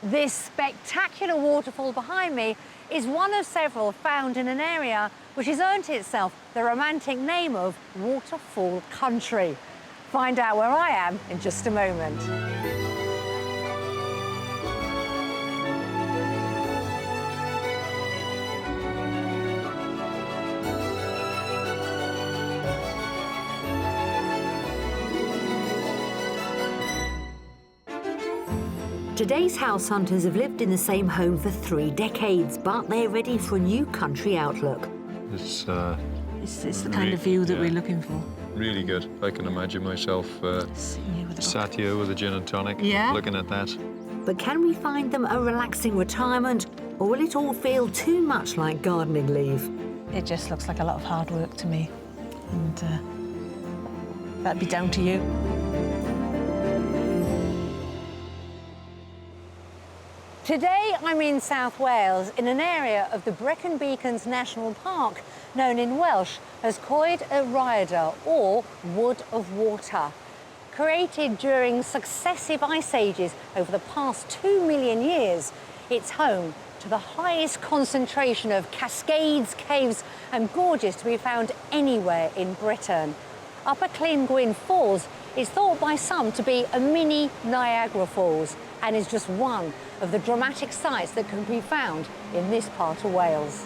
This spectacular waterfall behind me is one of several found in an area which has earned itself the romantic name of Waterfall Country. Find out where I am in just a moment. Today's house hunters have lived in the same home for 3 decades, but they're ready for a new country outlook. It's the kind of view that we're looking for. Really good. I can imagine myself sat here with a gin and tonic, looking at that. But can we find them a relaxing retirement, or will it all feel too much like gardening leave? It just looks like a lot of hard work to me, and that'd be down to you. Today I'm in South Wales in an area of the Brecon Beacons National Park known in Welsh as Coed y Rhaeadr, or Wood of Water. Created during successive ice ages over the past 2 million years, it's home to the highest concentration of cascades, caves and gorges to be found anywhere in Britain. Upper Llyn Falls is thought by some to be a mini Niagara Falls and is just one of the dramatic sights that can be found in this part of Wales.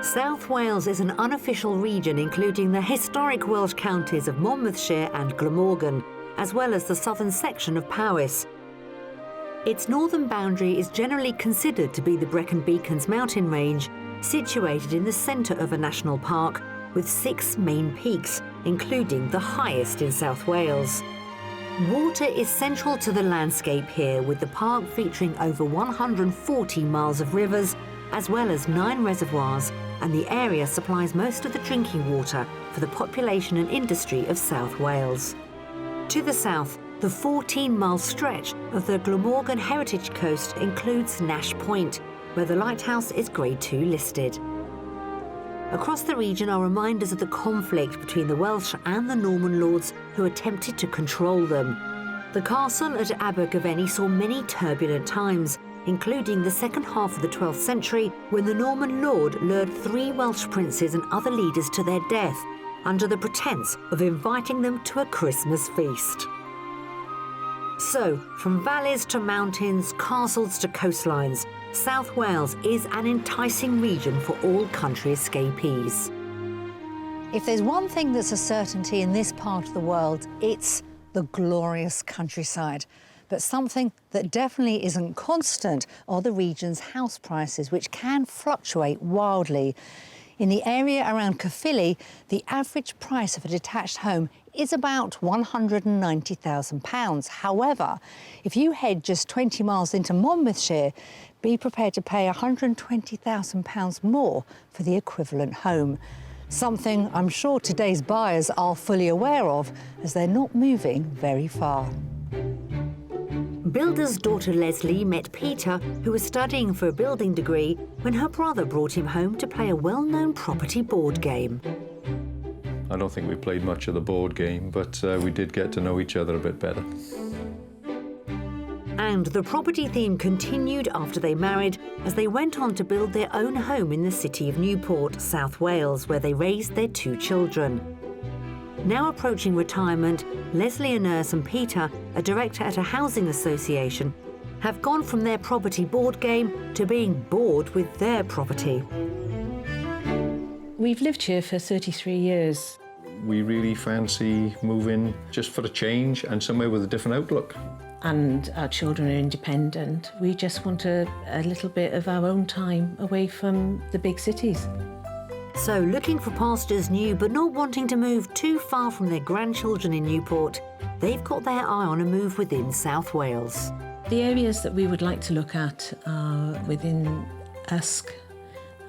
South Wales is an unofficial region including the historic Welsh counties of Monmouthshire and Glamorgan, as well as the southern section of Powys. Its northern boundary is generally considered to be the Brecon Beacons mountain range, situated in the centre of a national park with 6 main peaks, including the highest in South Wales. Water is central to the landscape here, with the park featuring over 140 miles of rivers, as well as 9 reservoirs, and the area supplies most of the drinking water for the population and industry of South Wales. To the south, the 14-mile stretch of the Glamorgan Heritage Coast includes Nash Point, where the lighthouse is Grade 2 listed. Across the region are reminders of the conflict between the Welsh and the Norman lords who attempted to control them. The castle at Abergavenny saw many turbulent times, including the second half of the 12th century, when the Norman lord lured 3 Welsh princes and other leaders to their death under the pretence of inviting them to a Christmas feast. So, from valleys to mountains, castles to coastlines, South Wales is an enticing region for all country escapees. If there's one thing that's a certainty in this part of the world, it's the glorious countryside. But something that definitely isn't constant are the region's house prices, which can fluctuate wildly. In the area around Caerphilly, the average price of a detached home is about £190,000. However, if you head just 20 miles into Monmouthshire, be prepared to pay £120,000 more for the equivalent home. Something I'm sure today's buyers are fully aware of, as they're not moving very far. Builder's daughter Leslie met Peter, who was studying for a building degree, when her brother brought him home to play a well-known property board game. I don't think we played much of the board game, but we did get to know each other a bit better. And the property theme continued after they married, as they went on to build their own home in the city of Newport, South Wales, where they raised their 2 children. Now approaching retirement, Leslie, a nurse, and Peter, a director at a housing association, have gone from their property board game to being bored with their property. We've lived here for 33 years. We really fancy moving just for a change and somewhere with a different outlook. And our children are independent. We just want a little bit of our own time away from the big cities. So, looking for pastures new but not wanting to move too far from their grandchildren in Newport, they've got their eye on a move within South Wales. The areas that we would like to look at are within Usk,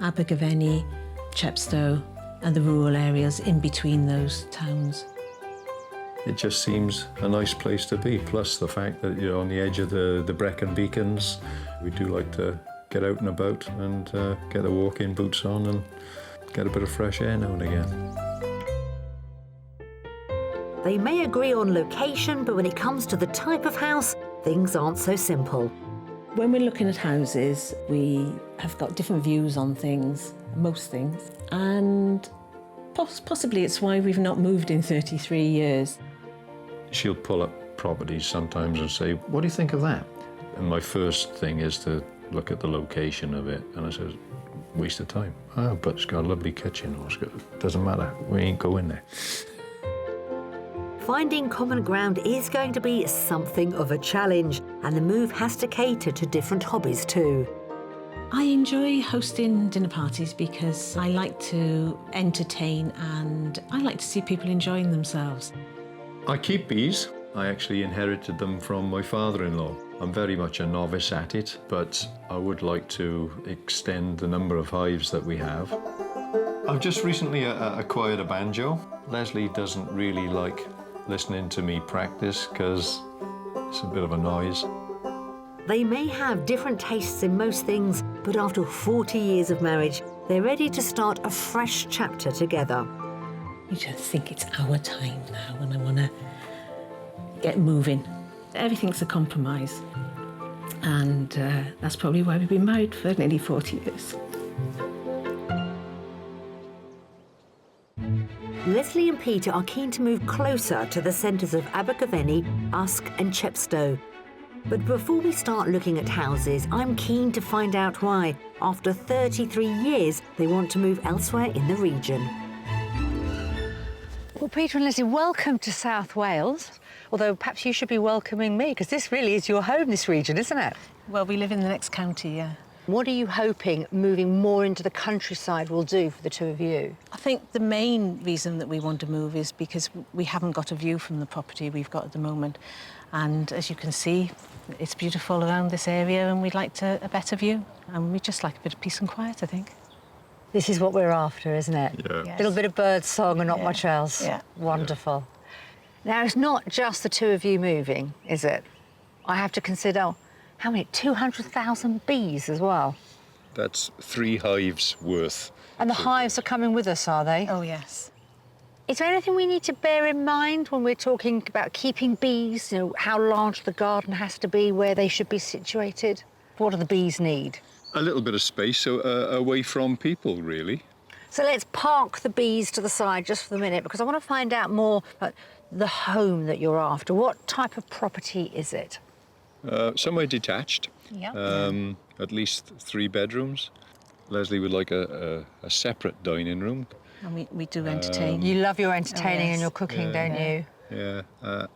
Abergavenny, Chepstow, and the rural areas in between those towns. It just seems a nice place to be, plus the fact that you're on the edge of the Brecon Beacons. We do like to get out and about and get the walk-in boots on and get a bit of fresh air now and again. They may agree on location, but when it comes to the type of house, things aren't so simple. When we're looking at houses, we have got different views on things, most things, and possibly it's why we've not moved in 33 years. She'll pull up properties sometimes and say, what do you think of that? And my first thing is to look at the location of it, and I said, waste of time. Oh, but it's got a lovely kitchen, or doesn't matter, we ain't going there. Finding common ground is going to be something of a challenge, and the move has to cater to different hobbies too. I enjoy hosting dinner parties because I like to entertain and I like to see people enjoying themselves. I keep bees. I actually inherited them from my father-in-law. I'm very much a novice at it, but I would like to extend the number of hives that we have. I've just recently acquired a banjo. Leslie doesn't really like listening to me practice because it's a bit of a noise. They may have different tastes in most things, but after 40 years of marriage, they're ready to start a fresh chapter together. You just think it's our time now and I want to get moving. Everything's a compromise. And that's probably why we've been married for nearly 40 years. Leslie and Peter are keen to move closer to the centres of Abergavenny, Usk and Chepstow. But before we start looking at houses, I'm keen to find out why, after 33 years, they want to move elsewhere in the region. Well, Peter and Leslie, welcome to South Wales. Although perhaps you should be welcoming me, because this really is your home, this region, isn't it? Well, we live in the next county, yeah. What are you hoping moving more into the countryside will do for the two of you? I think the main reason that we want to move is because we haven't got a view from the property we've got at the moment. And as you can see, it's beautiful around this area and we'd like a better view. And we just like a bit of peace and quiet, I think. This is what we're after, isn't it? Yeah. Yes. A little bit of bird song and not much else. Yeah. Wonderful. Now, it's not just the two of you moving, is it? I have to consider, how many? 200,000 bees as well. That's 3 hives worth. And the hives are coming with us, are they? Oh, yes. Is there anything we need to bear in mind when we're talking about keeping bees? You know, how large the garden has to be, where they should be situated? What do the bees need? A little bit of space, so away from people, really. So let's park the bees to the side just for the minute, because I want to find out more about the home that you're after. What type of property is it? Somewhere detached. Yeah. At least 3 bedrooms. Leslie would like a separate dining room. And we do entertain. You love your entertaining yes. and your cooking, don't you? Yeah.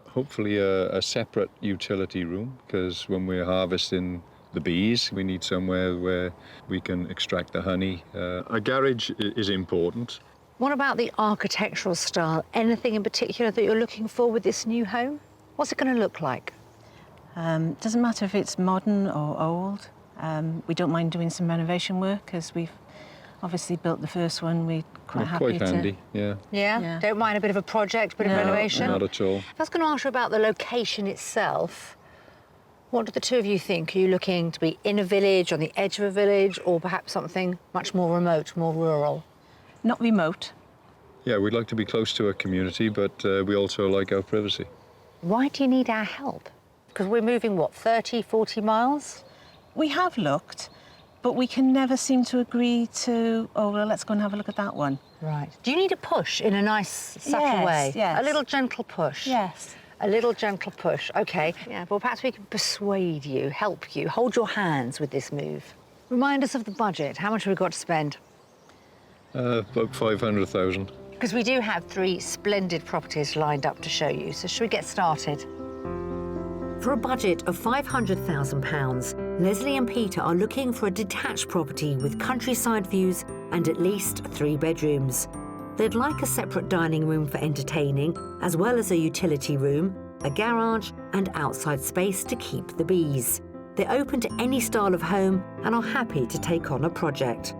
Hopefully a separate utility room, because when we're harvesting the bees, we need somewhere where we can extract the honey. A garage is important. What about the architectural style? Anything in particular that you're looking for with this new home? What's it going to look like? Doesn't matter if it's modern or old. We don't mind doing some renovation work, because we've obviously built the first one. We're quite happy Quite handy, yeah. Yeah? Don't mind a bit of a project, bit of No, renovation? Not at all. If I was going to ask you about the location itself, what do the two of you think? Are you looking to be in a village, on the edge of a village, or perhaps something much more remote, more rural? Not remote. Yeah, we'd like to be close to a community, but we also like our privacy. Why do you need our help? Because we're moving, what, 30, 40 miles? We have looked, but we can never seem to agree to, oh, well, let's go and have a look at that one. Right. Do you need a push in a nice, subtle Yes, way? yes. A little gentle push? Yes. A little gentle push, OK. Yeah, well, perhaps we can persuade you, help you, hold your hands with this move. Remind us of the budget. How much have we got to spend? About 500,000. Because we do have 3 splendid properties lined up to show you, so should we get started? For a budget of £500,000, Leslie and Peter are looking for a detached property with countryside views and at least 3 bedrooms. They'd like a separate dining room for entertaining, as well as a utility room, a garage and outside space to keep the bees. They're open to any style of home and are happy to take on a project.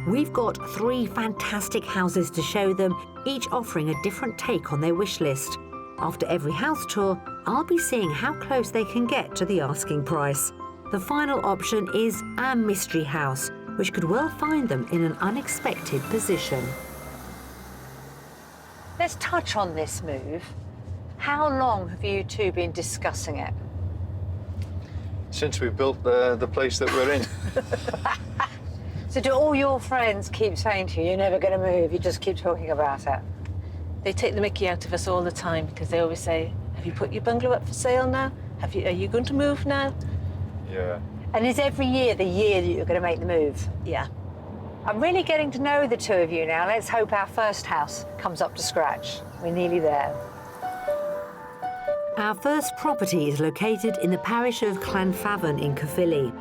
We've got 3 fantastic houses to show them, each offering a different take on their wish list. After every house tour, I'll be seeing how close they can get to the asking price. The final option is our mystery house, which could well find them in an unexpected position. Let's touch on this move. How long have you two been discussing it? Since we built the place that we're in. So do all your friends keep saying to you, you're never going to move, you just keep talking about it? They take the mickey out of us all the time because they always say, have you put your bungalow up for sale now? Are you going to move now? Yeah. And is every year the year that you're going to make the move? Yeah. I'm really getting to know the two of you now. Let's hope our first house comes up to scratch. We're nearly there. Our first property is located in the parish of Llanfavon in Caerphilly.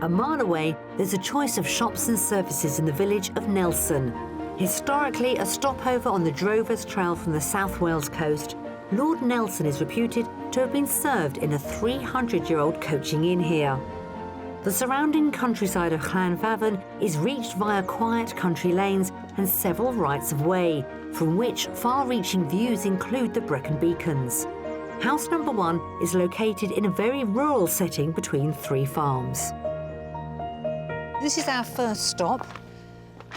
A mile away, there's a choice of shops and services in the village of Nelson. Historically a stopover on the Drovers Trail from the South Wales coast, Lord Nelson is reputed to have been served in a 300-year-old coaching inn here. The surrounding countryside of Llanfavon is reached via quiet country lanes and several rights of way, from which far-reaching views include the Brecon Beacons. House number 1 is located in a very rural setting between 3 farms. This is our first stop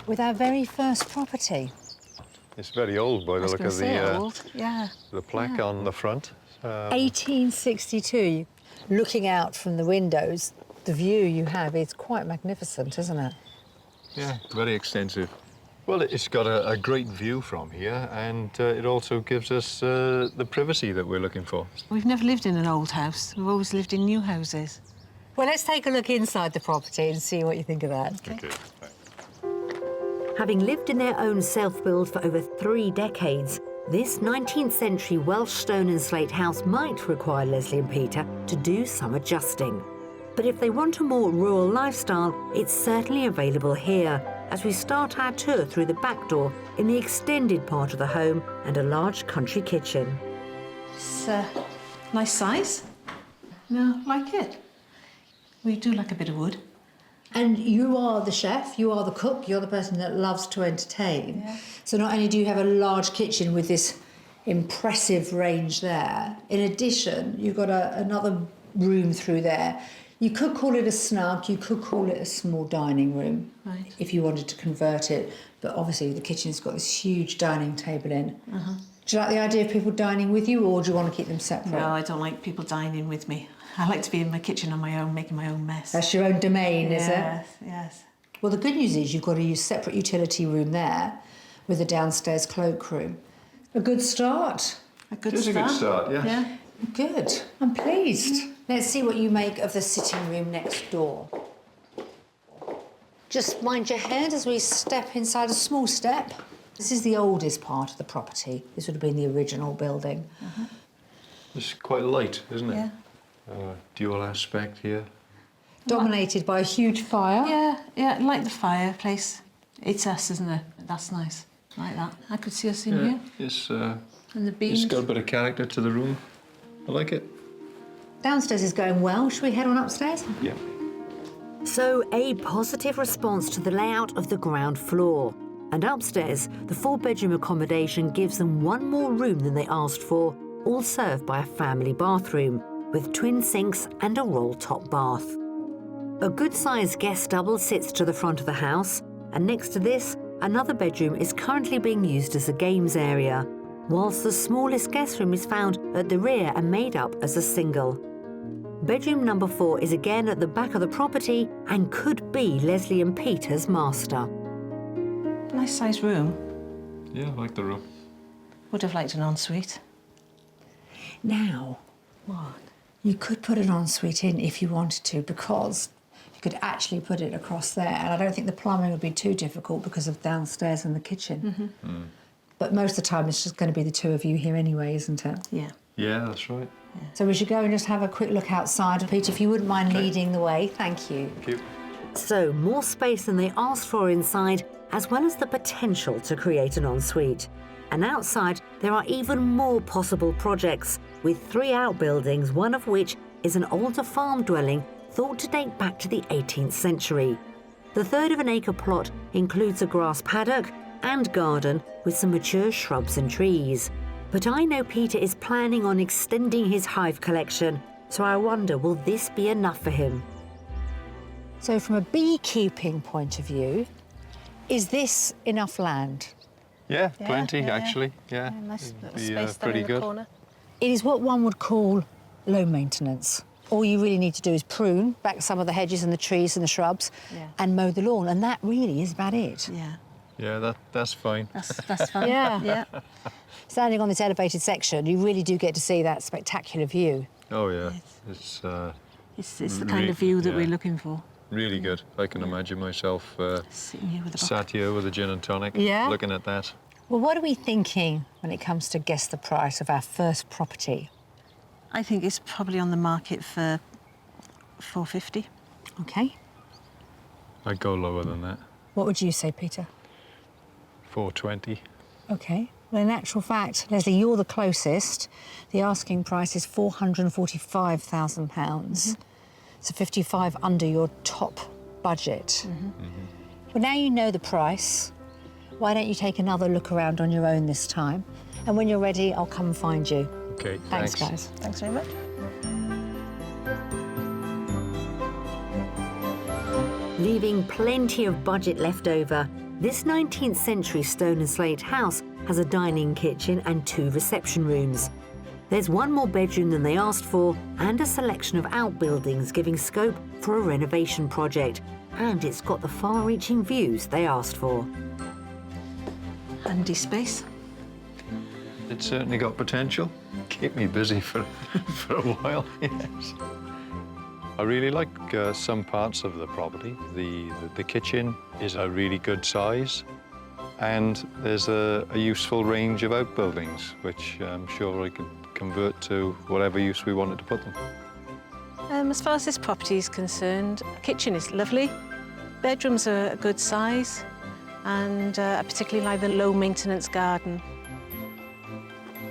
with our very first property. It's very old by the look of the plaque on the front. 1862. Looking out from the windows, the view you have is quite magnificent, isn't it? Yeah, very extensive. Well, it's got a great view from here, and it also gives us the privacy that we're looking for. We've never lived in an old house. We've always lived in new houses. Well, let's take a look inside the property and see what you think of that. Okay. Having lived in their own self-build for over 3 decades, this 19th century Welsh stone and slate house might require Leslie and Peter to do some adjusting. But if they want a more rural lifestyle, it's certainly available here, as we start our tour through the back door in the extended part of the home and a large country kitchen. It's a nice size. No, like it. We do like a bit of wood. And you are the chef, you are the cook, you're the person that loves to entertain. Yeah. So not only do you have a large kitchen with this impressive range there, in addition, you've got another room through there. You could call it a snug, you could call it a small dining room, right, if you wanted to convert it. But obviously the kitchen's got this huge dining table in. Uh-huh. Do you like the idea of people dining with you, or do you want to keep them separate? No, I don't like people dining with me. I like to be in my kitchen on my own, making my own mess. That's your own domain, is it? Yes, yes. Well, the good news is you've got a separate utility room there with a downstairs cloakroom. A good start. A good It is start. a good start, yes. Yeah. Good. I'm pleased. Let's see what you make of the sitting room next door. Just mind your head as we step inside a small step. This is the oldest part of the property. This would have been the original building. Uh-huh. It's quite light, isn't it? Yeah. Dual aspect here. Dominated by a huge fire. Yeah, I like the fireplace. It's us, isn't it? That's nice. I like that. I could see us in here. It's And the beams. got a bit of character to the room. I like it. Downstairs is going well. Should we head on upstairs? Yeah. So, a positive response to the layout of the ground floor. And upstairs, the 4-bedroom accommodation gives them one more room than they asked for, all served by a family bathroom, with twin sinks and a roll-top bath. A good-sized guest double sits to the front of the house, and next to this, another bedroom is currently being used as a games area, whilst the smallest guest room is found at the rear and made up as a single. Bedroom number 4 is again at the back of the property and could be Leslie and Peter's master. Nice sized room. Yeah, I like the room. Would have liked an ensuite. Now, What? you could put an ensuite in if you wanted to, because you could actually put it across there. And I don't think the plumbing would be too difficult because of downstairs and the kitchen. Mm-hmm. But most of the time it's just going to be the two of you here anyway, isn't it? Yeah. Yeah, that's right. Yeah. So we should go and just have a quick look outside. Peter, if you wouldn't mind leading the way, thank you. Thank you. So, more space than they asked for inside, as well as the potential to create an ensuite. And outside, there are even more possible projects, with 3 outbuildings, one of which is an older farm dwelling thought to date back to the 18th century. The third of an acre plot includes a grass paddock and garden with some mature shrubs and trees. But I know Peter is planning on extending his hive collection, so I wonder, will this be enough for him? So from a beekeeping point of view, is this enough land? Yeah, plenty, yeah. actually. Yeah, Nice little It'd be, space there pretty in the good. corner. It is what one would call low maintenance. all you really need to do is prune back some of the hedges and the trees and the shrubs and mow the lawn, and that really is about it. Yeah. Yeah, that's fine. That's fun. Yeah. Standing on this elevated section, you really do get to see that spectacular view. Oh, yeah. It's the kind of view that we're looking for. Really good. I can imagine myself Sitting here with a book. sat here with a gin and tonic, looking at that. Well, what are we thinking when it comes to guess the price of our first property? I think it's probably on the market for $450. OK. I'd go lower than that. What would you say, Peter? $420. OK. Well, in actual fact, Leslie, you're the closest. The asking price is £445,000. So 55 under your top budget. Well, now you know the price. Why don't you take another look around on your own this time? And when you're ready, I'll come and find you. OK, Thanks, guys. Thanks very much. Leaving plenty of budget left over, this 19th century stone and slate house has a dining kitchen and 2 reception rooms. There's one more bedroom than they asked for and a selection of outbuildings giving scope for a renovation project. And it's got the far-reaching views they asked for. Handy space. It's certainly got potential. Keep me busy for a while, yes. I really like some parts of the property. The kitchen is a really good size, and there's a useful range of outbuildings, which I'm sure I could convert to whatever use we wanted to put them. As far as this property is concerned, the kitchen is lovely. Bedrooms are a good size, and I particularly like the low-maintenance garden.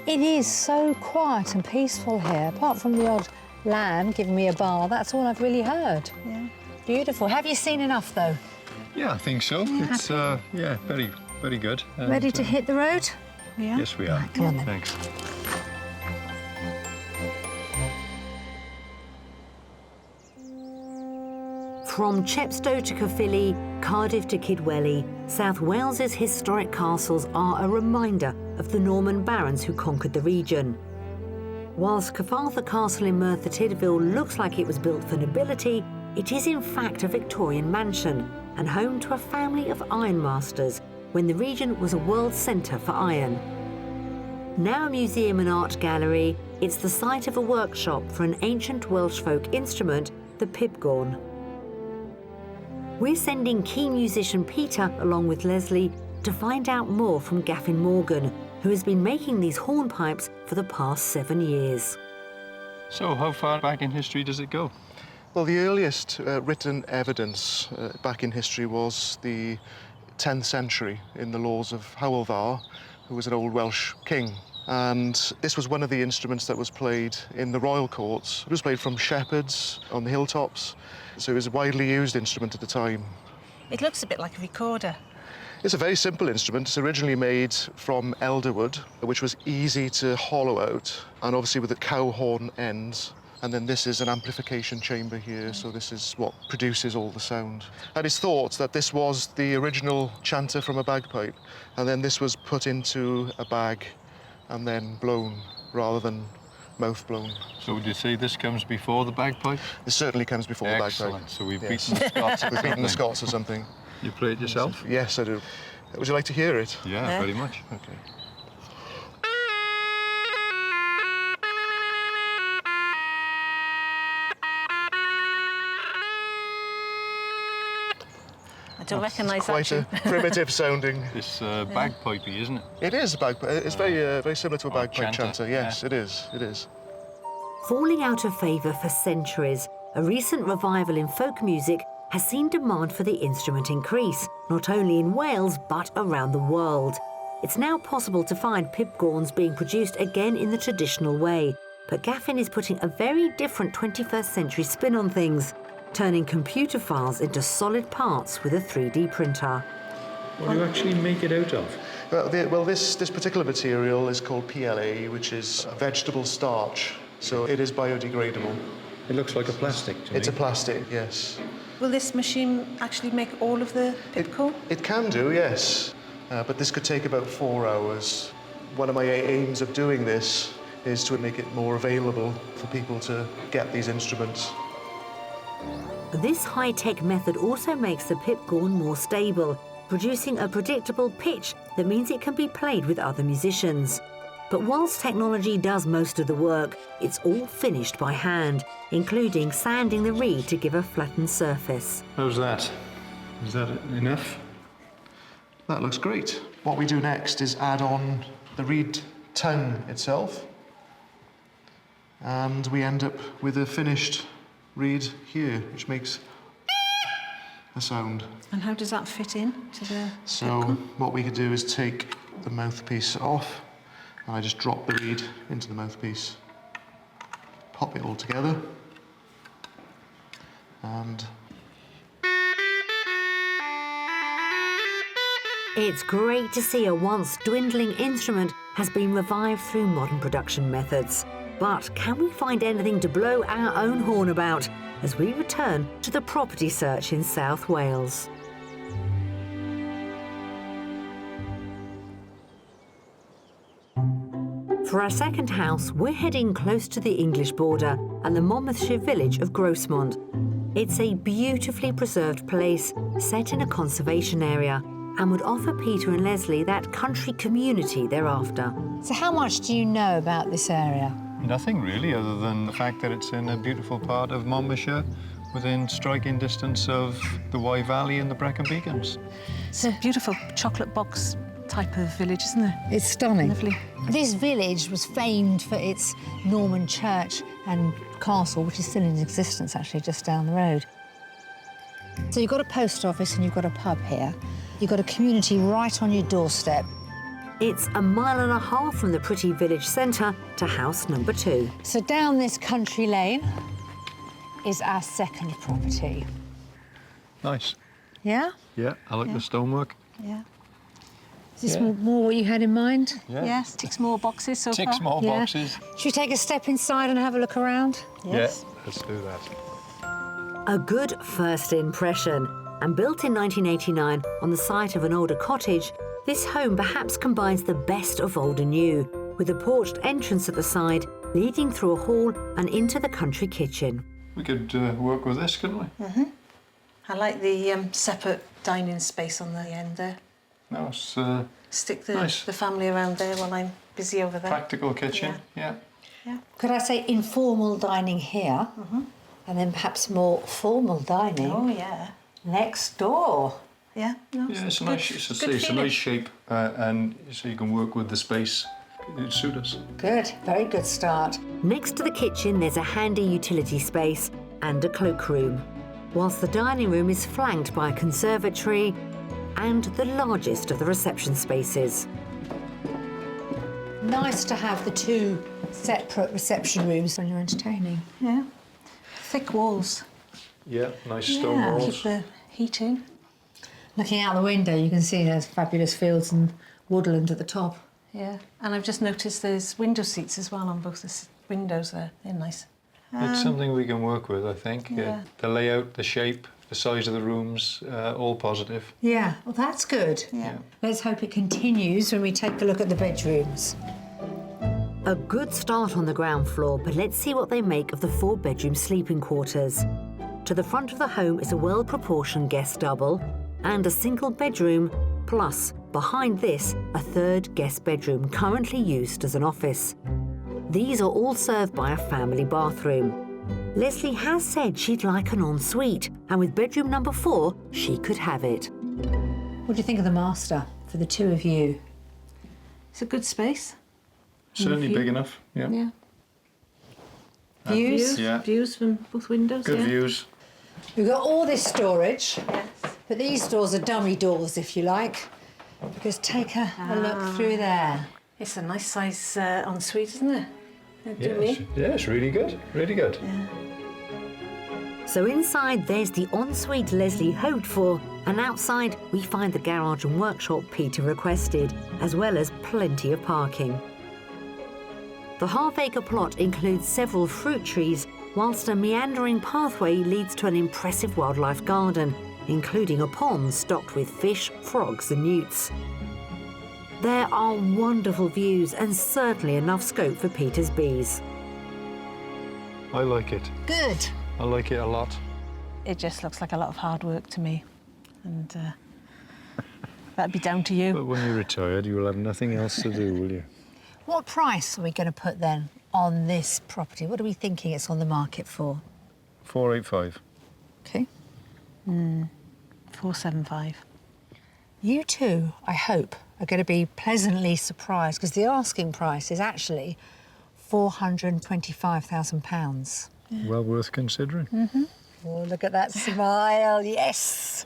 It is so quiet and peaceful here. Apart from the odd lamb giving me a bar, that's all I've really heard. Yeah. Beautiful. Have you seen enough, though? Yeah, I think so. It's very, very good. And, Ready to hit the road? Yeah. Yes, we are. Come on, then. Thanks. From Chepstow to Caerphilly, Cardiff to Kidwelly, South Wales's historic castles are a reminder of the Norman barons who conquered the region. Whilst Cyfarthfa Castle in Merthyr Tydfil looks like it was built for nobility, it is in fact a Victorian mansion and home to a family of ironmasters when the region was a world centre for iron. Now a museum and art gallery, it's the site of a workshop for an ancient Welsh folk instrument, the pibgorn. We're sending keen musician Peter along with Leslie to find out more from Gaffin Morgan, who has been making these hornpipes for the past 7 years. So, how far back in history does it go? Well, the earliest written evidence back in history was the 10th century in the laws of Hywel, who was an old Welsh king. And this was one of the instruments that was played in the royal courts. It was played from shepherds on the hilltops, so it was a widely used instrument at the time. It looks a bit like a recorder. It's a very simple instrument. It's originally made from elderwood, which was easy to hollow out, and obviously with the cow horn ends. And then this is an amplification chamber here, so this is what produces all the sound. And it's thought that this was the original chanter from a bagpipe, and then this was put into a bag and then blown, rather than mouth blown. So would you say this comes before the bagpipe? This certainly comes before the bagpipe. Excellent. So we've Yes. beaten the Scots. We've beaten the Scots or something. You play it yourself? Yes, I do. Would you like to hear it? Yeah, very much. Okay. I don't recognise that Quite tune. a primitive sounding. It's bagpipey, isn't it? It is a bagpipe. It's very similar to a bagpipe chanter, chanter. Yes, yeah. it is. It is. Falling out of favour for centuries, a recent revival in folk music has seen demand for the instrument increase, not only in Wales but around the world. It's now possible to find pibgorns being produced again in the traditional way, but Gaffin is putting a very different 21st century spin on things, turning computer files into solid parts with a 3D printer. What do you actually make it out of? Well, this particular material is called PLA, which is vegetable starch, so it is biodegradable. It looks like a plastic to me. It's a plastic, yes. Will this machine actually make all of the pibcorn? It can do, yes, but this could take about 4 hours. One of my aims of doing this is to make it more available for people to get these instruments. This high-tech method also makes the pipgorn more stable, producing a predictable pitch that means it can be played with other musicians. But whilst technology does most of the work, it's all finished by hand, including sanding the reed to give a flattened surface. How's that? Is that enough? That looks great. What we do next is add on the reed tongue itself, and we end up with a finished reed here, which makes a sound. And how does that fit in to the So pipcorn? what we could do is take the mouthpiece off, and I just drop the reed into the mouthpiece, pop it all together, and It's great to see a once dwindling instrument has been revived through modern production methods. But can we find anything to blow our own horn about as we return to the property search in South Wales? For our second house, we're heading close to the English border and the Monmouthshire village of Grosmont. It's a beautifully preserved place set in a conservation area and would offer Peter and Leslie that country community they're after. So how much do you know about this area? Nothing really, other than the fact that it's in a beautiful part of Monmouthshire, within striking distance of the Wye Valley and the Brecon Beacons. It's a beautiful chocolate box type of village, isn't it? It's stunning. Lovely. This village was famed for its Norman church and castle, which is still in existence, actually, just down the road. So you've got a post office and you've got a pub here. You've got a community right on your doorstep. It's a mile and a half from the pretty village centre to house number 2. So down this country lane is our second property. Nice. Yeah? Yeah, I like the stonework. Yeah. Is this Yeah. more what you had in mind? Yeah. Yes, ticks more boxes so Ticks far. more Yeah. boxes. Should we take a step inside and have a look around? Yes. Yeah, let's do that. A good first impression. And built in 1989 on the site of an older cottage, this home perhaps combines the best of old and new, with a porched entrance at the side leading through a hall and into the country kitchen. We could work with this, couldn't we? I like the separate dining space on the end there. No, it's Stick the, Nice. the family around there while I'm busy over there. practical kitchen. Yeah. Could I say informal dining here, and then perhaps more formal dining Oh, yeah. next door? Yeah, no, Yeah, it's a good- nice, it's a good feeling. nice shape, and so you can work with the space. It'd suit us. Good, very good start. Next to the kitchen, there's a handy utility space and a cloakroom, whilst the dining room is flanked by a conservatory and the largest of the reception spaces. Nice to have the two separate reception rooms when you're entertaining. Yeah. Thick walls. Yeah, nice stone Yeah. walls. Keep the heat in. Looking out the window, you can see there's fabulous fields and woodland at the top. Yeah. And I've just noticed there's window seats as well on both the windows there. They're nice. It's something we can work with, I think. Yeah. The layout, the shape, the size of the rooms, all positive. Yeah, well, that's good. Yeah. Let's hope it continues when we take a look at the bedrooms. A good start on the ground floor, but let's see what they make of the 4-bedroom sleeping quarters. To the front of the home is a well-proportioned guest double and a single bedroom, plus, behind this, a 3rd guest bedroom currently used as an office. These are all served by a family bathroom. Leslie has said she'd like an ensuite, and with bedroom number 4, she could have it. What do you think of the master for the two of you? It's a good space. Certainly view. big enough. Yeah. Yeah. Views? Yeah. Views from both windows. Good yeah. views. We've got all this storage, Yes. but these doors are dummy doors, if you like, because take a look through there. It's a nice size ensuite, isn't it? Do me. It's really good. Really good. So inside, there's the ensuite Leslie hoped for, and outside, we find the garage and workshop Peter requested, as well as plenty of parking. The half-acre plot includes several fruit trees, whilst a meandering pathway leads to an impressive wildlife garden, including a pond stocked with fish, frogs and newts. There are wonderful views and certainly enough scope for Peter's bees. I like it. Good. I like it a lot. It just looks like a lot of hard work to me. And that'd be down to you. But when you're retired, you will have nothing else to do, will you? What price are we going to put then on this property? What are we thinking it's on the market for? 485. Okay. 475. You two, I hope, are going to be pleasantly surprised because the asking price is actually £425,000. Well worth considering. Oh, look at that smile, yes.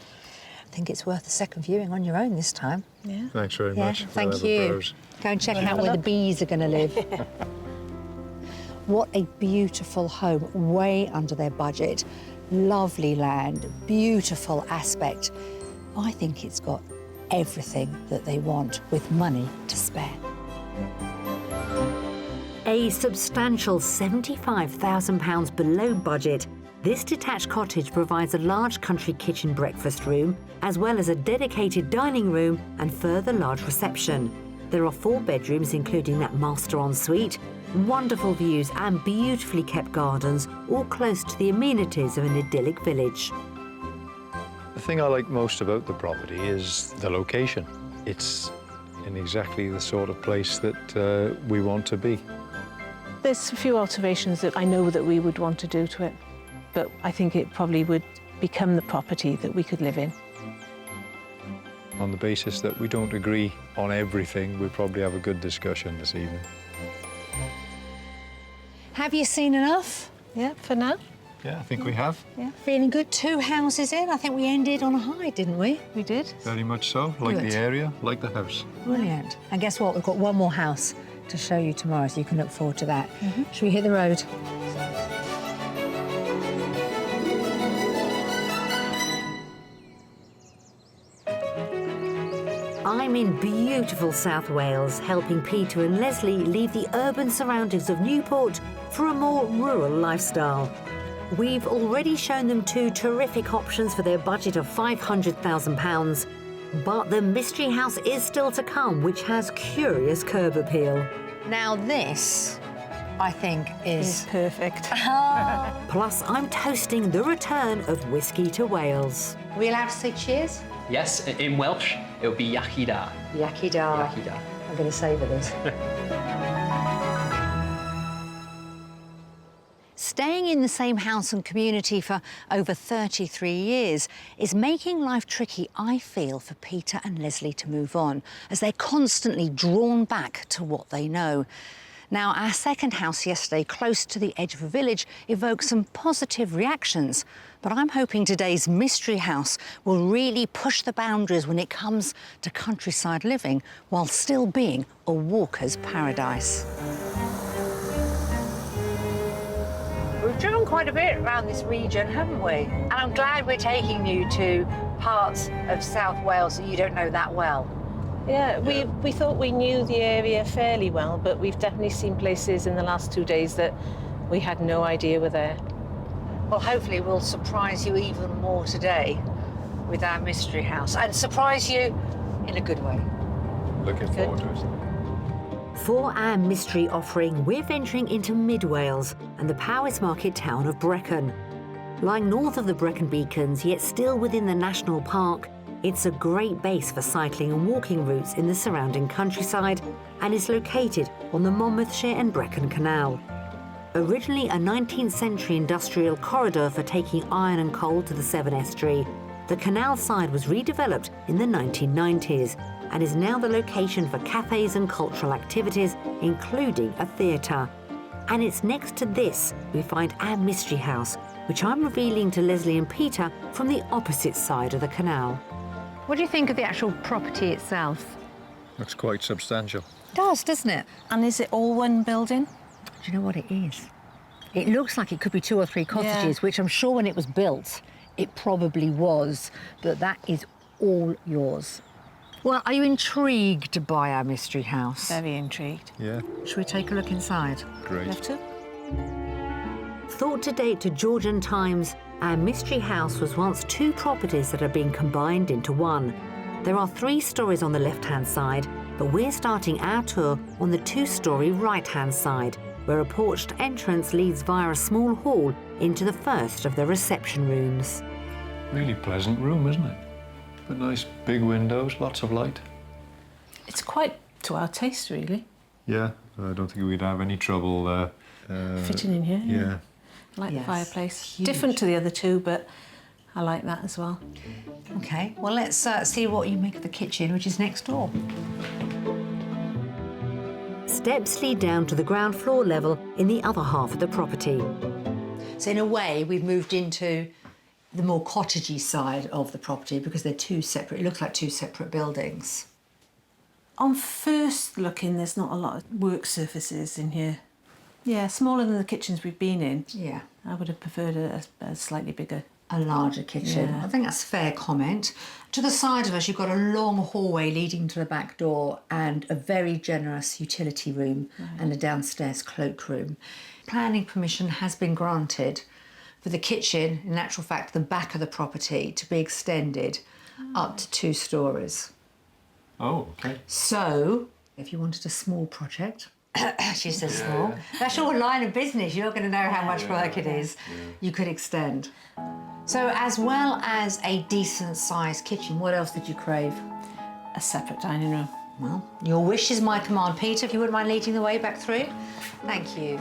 I think it's worth a second viewing on your own this time. Yeah. Thanks very Yeah, much. thank We'll have a you. browse. Go and check out where the bees are going to live. What a beautiful home, way under their budget. Lovely land, beautiful aspect. I think it's got everything that they want with money to spare. A substantial £75,000 below budget, this detached cottage provides a large country kitchen breakfast room, as well as a dedicated dining room and further large reception. There are 4 bedrooms, including that master ensuite, wonderful views and beautifully kept gardens, all close to the amenities of an idyllic village. The thing I like most about the property is the location. It's in exactly the sort of place that we want to be. There's a few alterations that I know that we would want to do to it, but I think it probably would become the property that we could live in. On the basis that we don't agree on everything, we'll probably have a good discussion this evening. Have you seen enough? Yeah, for now. Yeah, I think we have. Yeah. Feeling good? 2 houses in. I think we ended on a high, didn't we? We did. Very much so. Like Good. the area, like the house. Brilliant. And guess what? We've got one more house to show you tomorrow, so you can look forward to that. Should we hit the road? I'm in beautiful South Wales, helping Peter and Leslie leave the urban surroundings of Newport for a more rural lifestyle. We've already shown them 2 terrific options for their budget of £500,000, but the mystery house is still to come, which has curious curb appeal. Now this, I think, is... Perfect. Plus, I'm toasting the return of whisky to Wales. Are we allowed to say cheers? Yes, in Welsh, it would be Iechyd da. Iechyd da. Iechyd da. I'm going to savour this. Staying in the same house and community for over 33 years is making life tricky, I feel, for Peter and Leslie to move on, as they're constantly drawn back to what they know. Now, our second house yesterday, close to the edge of a village, evoked some positive reactions. But I'm hoping today's mystery house will really push the boundaries when it comes to countryside living, while still being a walker's paradise. We've driven quite a bit around this region, haven't we? And I'm glad we're taking you to parts of South Wales that you don't know that well. Yeah, we thought we knew the area fairly well, but we've definitely seen places in the last 2 days that we had no idea were there. Well, hopefully we'll surprise you even more today with our mystery house, and surprise you in a good way. Looking forward to it. For our mystery offering, we're venturing into mid-Wales and the Powys Market town of Brecon. Lying north of the Brecon Beacons, yet still within the national park, it's a great base for cycling and walking routes in the surrounding countryside and is located on the Monmouthshire and Brecon Canal. Originally a 19th century industrial corridor for taking iron and coal to the Severn Estuary, the canal side was redeveloped in the 1990s and is now the location for cafes and cultural activities, including a theatre. And it's next to this we find our mystery house, which I'm revealing to Leslie and Peter from the opposite side of the canal. What do you think of the actual property itself? Looks quite substantial. It does, doesn't it? And is it all one building? Do you know what it is? It looks like it could be 2 or 3 cottages, which I'm sure when it was built, it probably was, but that is all yours. Well, are you intrigued by our mystery house? Very intrigued. Yeah, Should we take a look inside? great. Love to? Thought to date to Georgian times, our mystery house was once 2 properties that are being combined into one. There are 3 stories on the left-hand side, but we're starting our tour on the two-storey right-hand side, where a porched entrance leads via a small hall into the first of the reception rooms. Really pleasant room, isn't it? But nice big windows, lots of light. It's quite to our taste, really. Yeah, I don't think we'd have any trouble Fitting in here. Yeah. I like Yes, the fireplace. huge. Different to the other two, but I like that as well. OK, well, let's see what you make of the kitchen, which is next door. Steps lead down to the ground floor level in the other half of the property. So in a way, we've moved into the more cottagey side of the property because they're two separate, it looks like two separate buildings. On first looking, there's not a lot of work surfaces in here. Yeah, smaller than the kitchens we've been in. Yeah. I would have preferred a slightly bigger. A larger kitchen. Yeah. I think that's a fair comment. To the side of us, you've got a long hallway leading to the back door and a very generous utility room and a downstairs cloakroom. Planning permission has been granted for the kitchen, in actual fact, the back of the property, to be extended up to 2 storeys. Oh, OK. So, if you wanted a small project, she says small, that's your line of business, you're going to know how much work it is, you could extend. So, as well as a decent-sized kitchen, what else did you crave? A separate dining room. Well, your wish is my command, Peter, if you wouldn't mind leading the way back through. Thank you.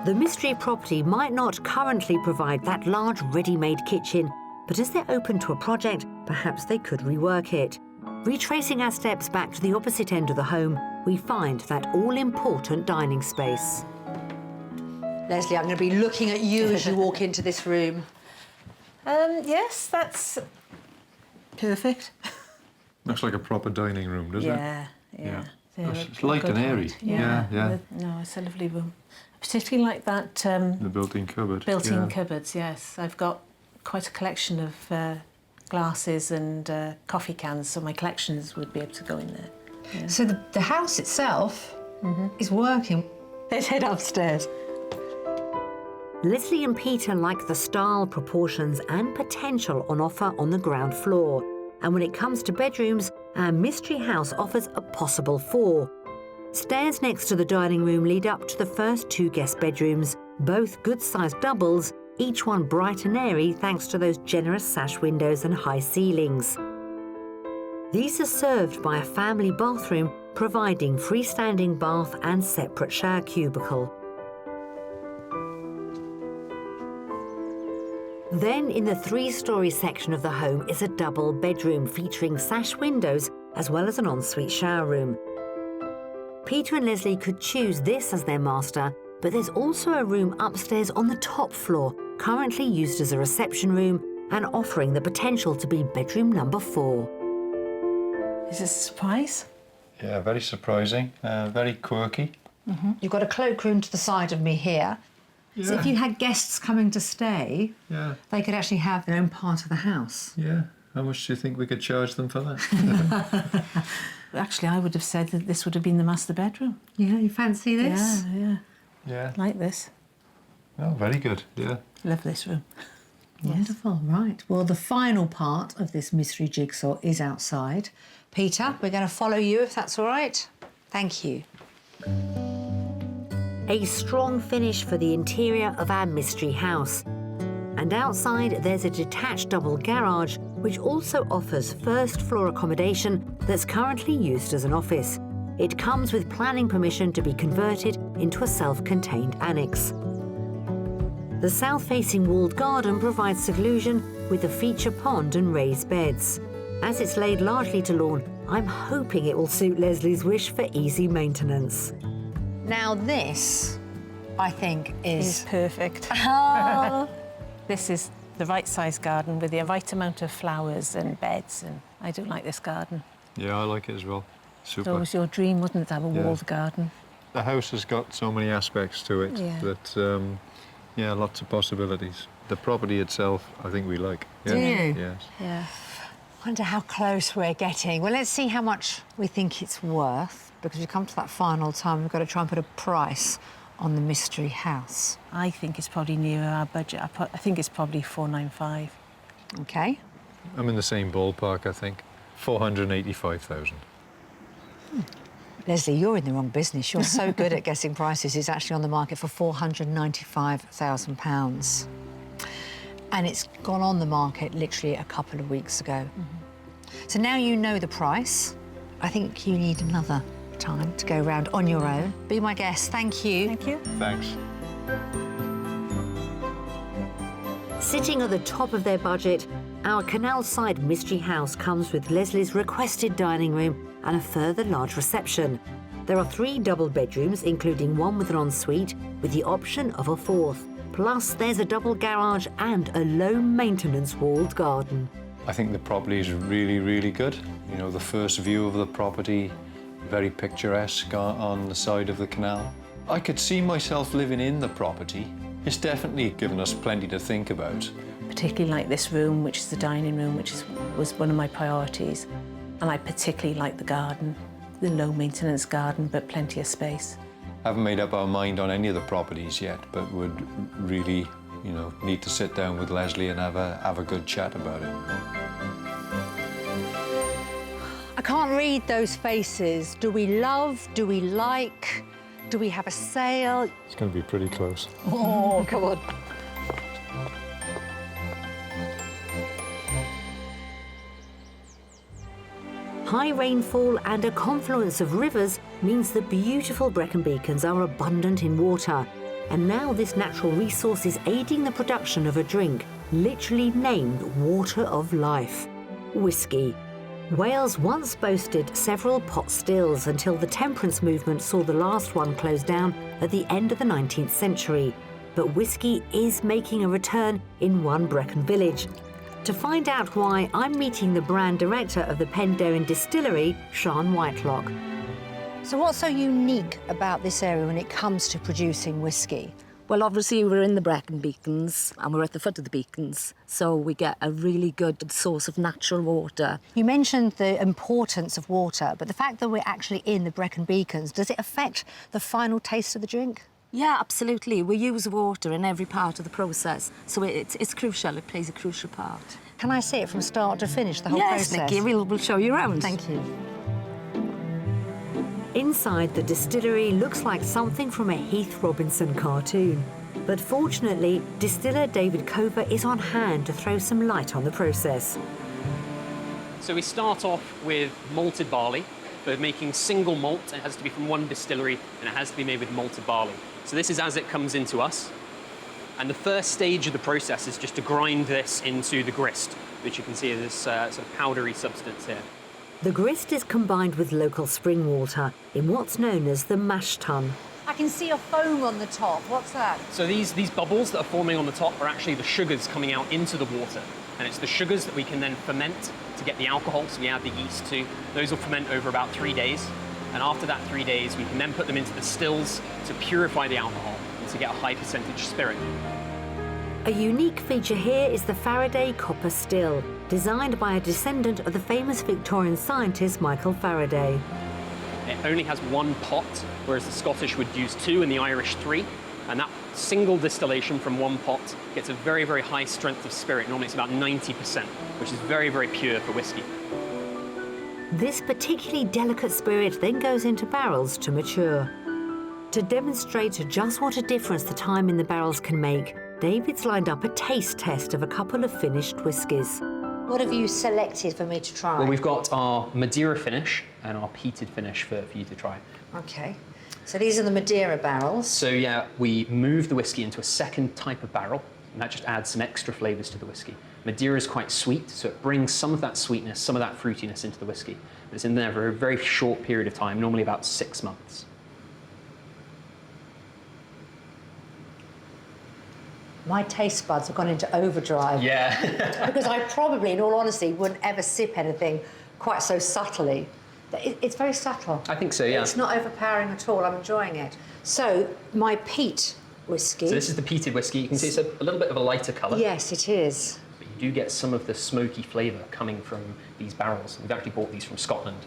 The mystery property might not currently provide that large ready-made kitchen, but as they're open to a project, perhaps they could rework it. Retracing our steps back to the opposite end of the home, we find that all-important dining space. Leslie, I'm going to be looking at you as you walk into this room. Yes, that's perfect. Looks like a proper dining room, doesn't it? Yeah. It's light and airy. Yeah. No, it's a lovely room. I particularly like that The built-in cupboard. built-in cupboards, yes. I've got quite a collection of glasses and coffee cans, so my collections would be able to go in there. Yeah. So the house itself is working. Let's head upstairs. Leslie and Peter like the style, proportions and potential on offer on the ground floor. And when it comes to bedrooms, our mystery house offers a possible 4. Stairs next to the dining room lead up to the first 2 guest bedrooms, both good-sized doubles, each one bright and airy thanks to those generous sash windows and high ceilings. These are served by a family bathroom, providing freestanding bath and separate shower cubicle. Then, in the 3-storey section of the home is a double bedroom featuring sash windows as well as an ensuite shower room. Peter and Leslie could choose this as their master, but there's also a room upstairs on the top floor, currently used as a reception room and offering the potential to be bedroom number 4. Is this a surprise? Yeah, very surprising, very quirky. You've got a cloakroom to the side of me here. So if you had guests coming to stay, they could actually have their own part of the house. Yeah. How much do you think we could charge them for that? Actually, I would have said that this would have been the master bedroom. Yeah, you fancy this? Yeah. Yeah. Like this. Oh, very good. Yeah. Love this room. Wonderful, right. Well, the final part of this mystery jigsaw is outside. Peter, we're going to follow you if that's all right. Thank you. A strong finish for the interior of our mystery house. And outside, there's a detached double garage, which also offers first-floor accommodation that's currently used as an office. It comes with planning permission to be converted into a self-contained annex. The south-facing walled garden provides seclusion with a feature pond and raised beds. As it's laid largely to lawn, I'm hoping it will suit Leslie's wish for easy maintenance. Now this, I think, Is perfect. Oh. This is the right size garden with the right amount of flowers and beds, and I do like this garden. Yeah, I like it as well. Super. It was your dream, wasn't it, to have a walled garden? The house has got so many aspects to it Yeah. that, lots of possibilities. The property itself, I think we like. Yeah. Do you? Yes. Yeah. Wonder how close we're getting. Well, let's see how much we think it's worth, because we've come to that final time. We've got to try and put a price on the mystery house. I think it's probably near our budget. I think it's probably 495. OK? I'm in the same ballpark, I think. 485,000. Leslie, you're in the wrong business. You're so good at guessing prices. It's actually on the market for £495,000. And it's gone on the market literally a couple of weeks ago. So now you know the price. I think you need another time to go round on your own. Be my guest. Thank you. Thank you. Thanks. Sitting at the top of their budget, our canal-side mystery house comes with Leslie's requested dining room and a further large reception. There are 3 double bedrooms, including one with an ensuite, with the option of a 4th. Plus, there's a double garage and a low-maintenance walled garden. I think the property is really, really good. You know, the first view of the property, very picturesque on the side of the canal. I could see myself living in the property. It's definitely given us plenty to think about. Particularly like this room, which is the dining room, which was one of my priorities. And I particularly like the garden, the low-maintenance garden, but plenty of space. Haven't made up our mind on any of the properties yet, but would really, you know, need to sit down with Leslie and have a good chat about it. I can't read those faces. Do we love? Do we like? Do we have a sale? It's going to be pretty close. Oh, come on. High rainfall and a confluence of rivers means the beautiful Brecon Beacons are abundant in water. And now this natural resource is aiding the production of a drink, literally named Water of Life, whisky. Wales once boasted several pot stills until the temperance movement saw the last one close down at the end of the 19th century. But whisky is making a return in one Brecon village. To find out why, I'm meeting the brand director of the Penderyn Distillery, Sian Whitelock. So what's so unique about this area when it comes to producing whisky? Well, obviously, we're in the Brecon Beacons and we're at the foot of the beacons, so we get a really good source of natural water. You mentioned the importance of water, but the fact that we're actually in the Brecon Beacons, does it affect the final taste of the drink? Yeah, absolutely. We use water in every part of the process, so it's crucial. It plays a crucial part. Can I see it from start to finish, the whole Yes, process? Nikki, we'll show you around. Thank you. Inside the distillery looks like something from a Heath Robinson cartoon. But fortunately, distiller David Cover is on hand to throw some light on the process. So we start off with malted barley. We're making single malt. It has to be from one distillery, and it has to be made with malted barley. So this is as it comes into us. And the first stage of the process is just to grind this into the grist, which you can see is this sort of powdery substance here. The grist is combined with local spring water in what's known as the mash tun. I can see a foam on the top. What's that? So these bubbles that are forming on the top are actually the sugars coming out into the water. And it's the sugars that we can then ferment to get the alcohol, so we add the yeast to. Those will ferment over about 3 days. And after that 3 days, we can then put them into the stills to purify the alcohol and to get a high percentage spirit. A unique feature here is the Faraday copper still, designed by a descendant of the famous Victorian scientist Michael Faraday. It only has 1 pot, whereas the Scottish would use 2 and the Irish 3. And that single distillation from 1 pot gets a very, very high strength of spirit. Normally it's about 90%, which is very, very pure for whiskey. This particularly delicate spirit then goes into barrels to mature. To demonstrate just what a difference the time in the barrels can make, David's lined up a taste test of a couple of finished whiskies. What have you selected for me to try? Well, we've got our Madeira finish and our peated finish for you to try. OK. So these are the Madeira barrels. So yeah, we move the whiskey into a second type of barrel, and that just adds some extra flavours to the whiskey. Madeira is quite sweet, so it brings some of that sweetness, some of that fruitiness into the whiskey. But it's in there for a very short period of time, normally about 6 months. My taste buds have gone into overdrive. Yeah. Because I probably, in all honesty, wouldn't ever sip anything quite so subtly. It's very subtle. I think so, yeah. It's not overpowering at all. I'm enjoying it. So, my peat whiskey. So this is the peated whiskey. You can see it's a little bit of a lighter colour. Yes, it is. But you do get some of the smoky flavour coming from these barrels. We've actually bought these from Scotland.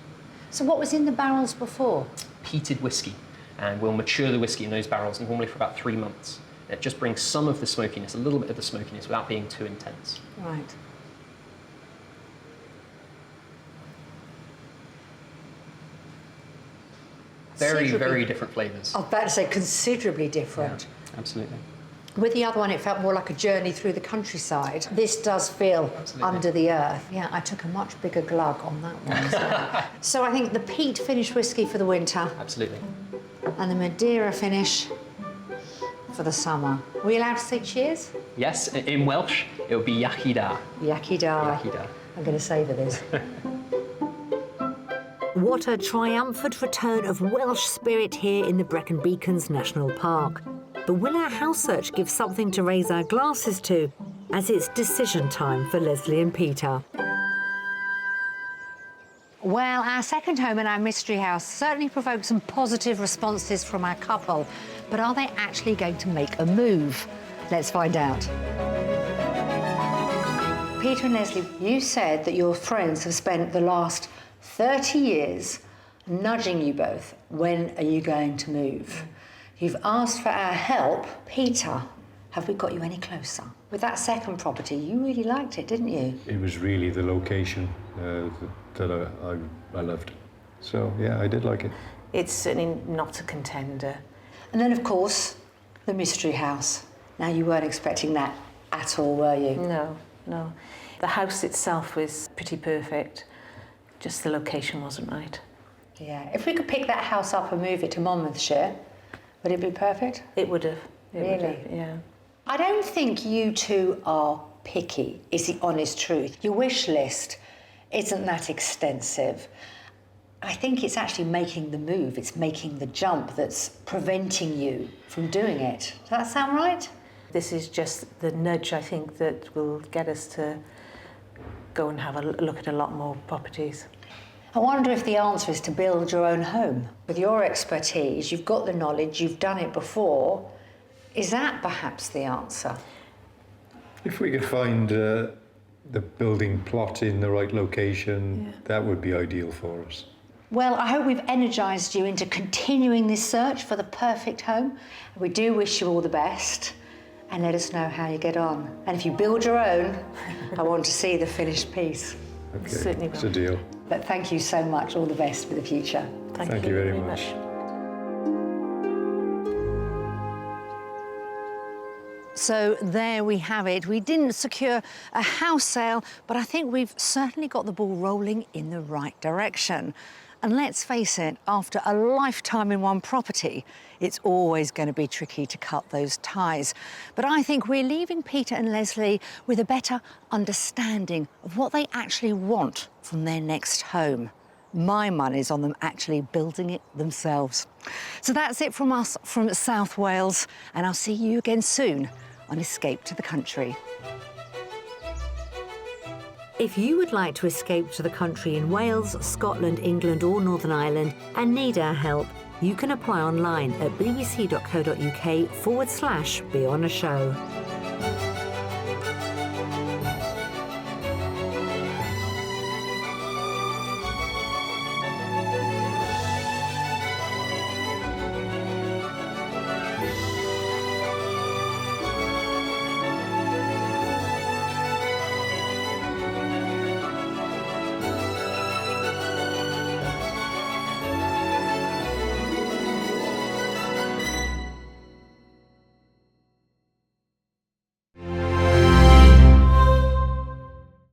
So what was in the barrels before? Peated whiskey. And we'll mature the whiskey in those barrels normally for about 3 months. It just brings some of the smokiness, a little bit of the smokiness, without being too intense. Right. Very, considerably... very different flavours. I was about to say considerably different. Yeah, absolutely. With the other one, it felt more like a journey through the countryside. This does feel under the earth. Yeah, I took a much bigger glug on that one as well. So I think the peat finish whisky for the winter. Absolutely. And the Madeira finish for the summer. Are we allowed to say cheers? Yes, in Welsh, it would be Iechyd da. Iechyd da. Iechyd da. I'm going to savour this. What a triumphant return of Welsh spirit here in the Brecon Beacons National Park. But will our house search give something to raise our glasses to, as it's decision time for Leslie and Peter? Well, our second home in our mystery house certainly provoked some positive responses from our couple. But are they actually going to make a move? Let's find out. Peter and Leslie, you said that your friends have spent the last 30 years nudging you both. When are you going to move? You've asked for our help. Peter, have we got you any closer? With that second property, you really liked it, didn't you? It was really the location that I loved. So, yeah, I did like it. It's certainly not a contender. And then, of course, the mystery house. Now, you weren't expecting that at all, were you? No, no. The house itself was pretty perfect, just the location wasn't right. Yeah. If we could pick that house up and move it to Monmouthshire, would it be perfect? It would have. Really? Yeah. I don't think you two are picky, is the honest truth. Your wish list isn't that extensive. I think it's actually making the move, it's making the jump that's preventing you from doing it. Does that sound right? This is just the nudge, I think, that will get us to go and have a look at a lot more properties. I wonder if the answer is to build your own home. With your expertise, you've got the knowledge, you've done it before. Is that perhaps the answer? If we could find the building plot in the right location, that would be ideal for us. Well, I hope we've energised you into continuing this search for the perfect home. We do wish you all the best, and let us know how you get on. And if you build your own, I want to see the finished piece. Okay, Certainly it's a deal. But thank you so much. All the best for the future. Thank you very much. So there we have it. We didn't secure a house sale, but I think we've certainly got the ball rolling in the right direction. And let's face it, after a lifetime in one property, it's always going to be tricky to cut those ties. But I think we're leaving Peter and Leslie with a better understanding of what they actually want from their next home. My money's on them actually building it themselves. So that's it from us from South Wales, and I'll see you again soon on Escape to the Country. If you would like to escape to the country in Wales, Scotland, England or Northern Ireland and need our help, you can apply online at bbc.co.uk/be on a show.